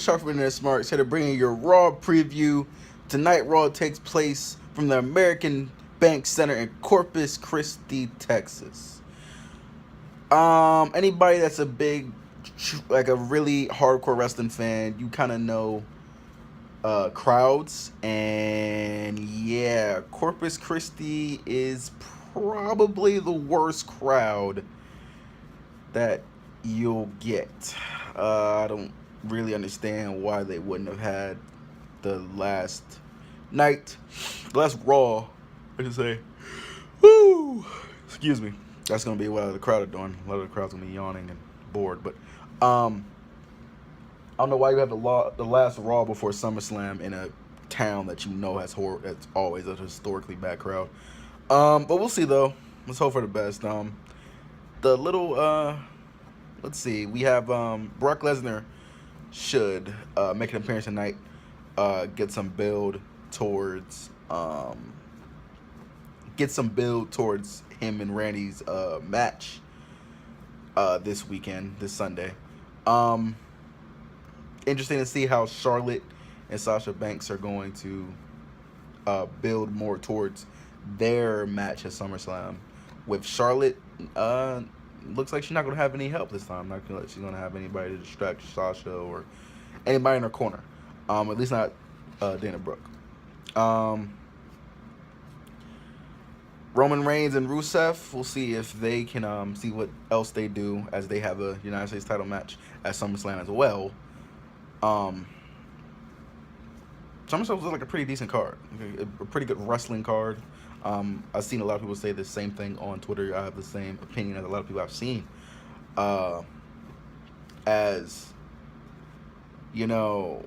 Sharp from InternetSmarks, here to bring you your Raw preview. Tonight, Raw takes place from the American Bank Center in Corpus Christi, Texas. Anybody that's a big, like a really hardcore wrestling fan, you kind of know crowds, and yeah, Corpus Christi is probably the worst crowd that you'll get. I don't really understand why they wouldn't have had the last night, the last Raw, I should say. Woo! Excuse me. That's gonna be what the crowd are doing. A lot of the crowd's gonna be yawning and bored. But I don't know why you have the last Raw before SummerSlam in a town that you know has that's always a historically bad crowd. But we'll see though. Let's hope for the best. The little let's see. We have Brock Lesnar should make an appearance tonight. Get some build towards him and Randy's match this weekend, this Sunday. Interesting to see how Charlotte and Sasha Banks are going to build more towards their match at SummerSlam. With Charlotte, looks like she's not going to have any help this time. Not gonna, she's going to have anybody to distract Sasha or anybody in her corner. At least not Dana Brooke. Roman Reigns and Rusev, we'll see if they can see what else they do, as they have a United States title match at SummerSlam as well. SummerSlam was like a pretty decent card, a pretty good wrestling card. I've seen a lot of people say the same thing on Twitter. I have the same opinion as a lot of people I've seen. As you know,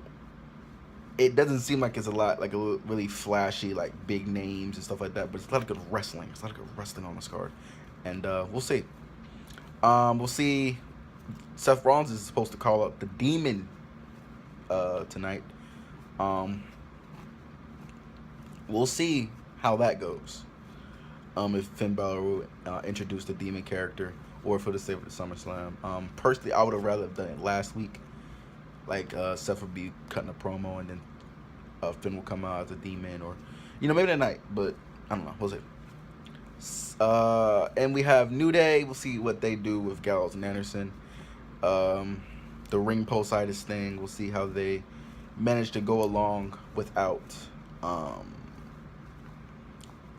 it doesn't seem like it's a lot, like a really flashy, like big names and stuff like that, but it's a lot of good wrestling. It's a lot of good wrestling on this card, and we'll see. We'll see. Seth Rollins is supposed to call up the Demon tonight. We'll see how that goes. If Finn Balor will introduce the Demon character, or if it'll save it to SummerSlam. Personally, I would have rather done it last week. Like Seth would be cutting a promo, and then Finn will come out as a Demon, or maybe that night. But I don't know. We'll see. And we have New Day. We'll see what they do with Gallows and Anderson. The ring post-itis thing. We'll see how they manage to go along without.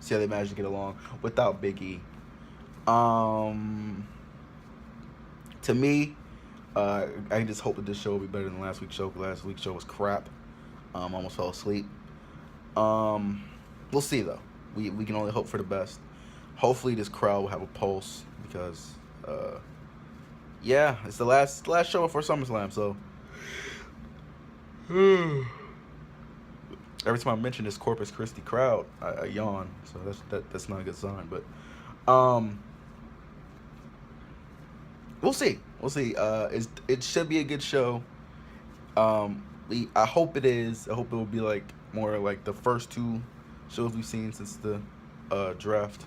See how they manage to get along without Big E. To me, I just hope that this show will be better than last week's show, because last week's show was crap. Almost fell asleep. We'll see though. We can only hope for the best. Hopefully this crowd will have a pulse, because yeah, it's the last show before SummerSlam, so every time I mention this Corpus Christi crowd, I yawn. So that's not a good sign. But we'll see. We'll see. It should be a good show. I hope it is. I hope it will be like more like the first two shows we've seen since the draft.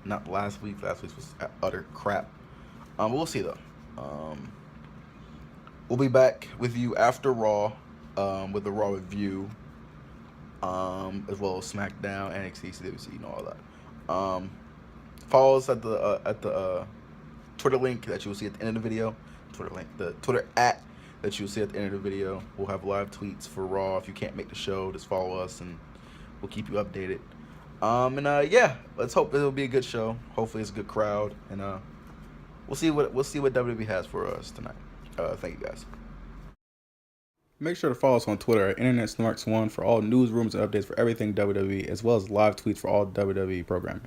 Not last week. Last week was utter crap. We'll see though. We'll be back with you after Raw, with the Raw review, as well as SmackDown, NXT, CWC, all that. Follow us at the Twitter link that you will see at the end of the video. The Twitter @ that you'll see at the end of the video. We'll have live tweets for Raw. If you can't make the show, just follow us and we'll keep you updated. Yeah, let's hope it'll be a good show. Hopefully it's a good crowd, and we'll see what WWE has for us tonight. Thank you guys. Make sure to follow us on Twitter at InternetSmarks1 for all news, rumors, and updates for everything WWE, as well as live tweets for all WWE programming.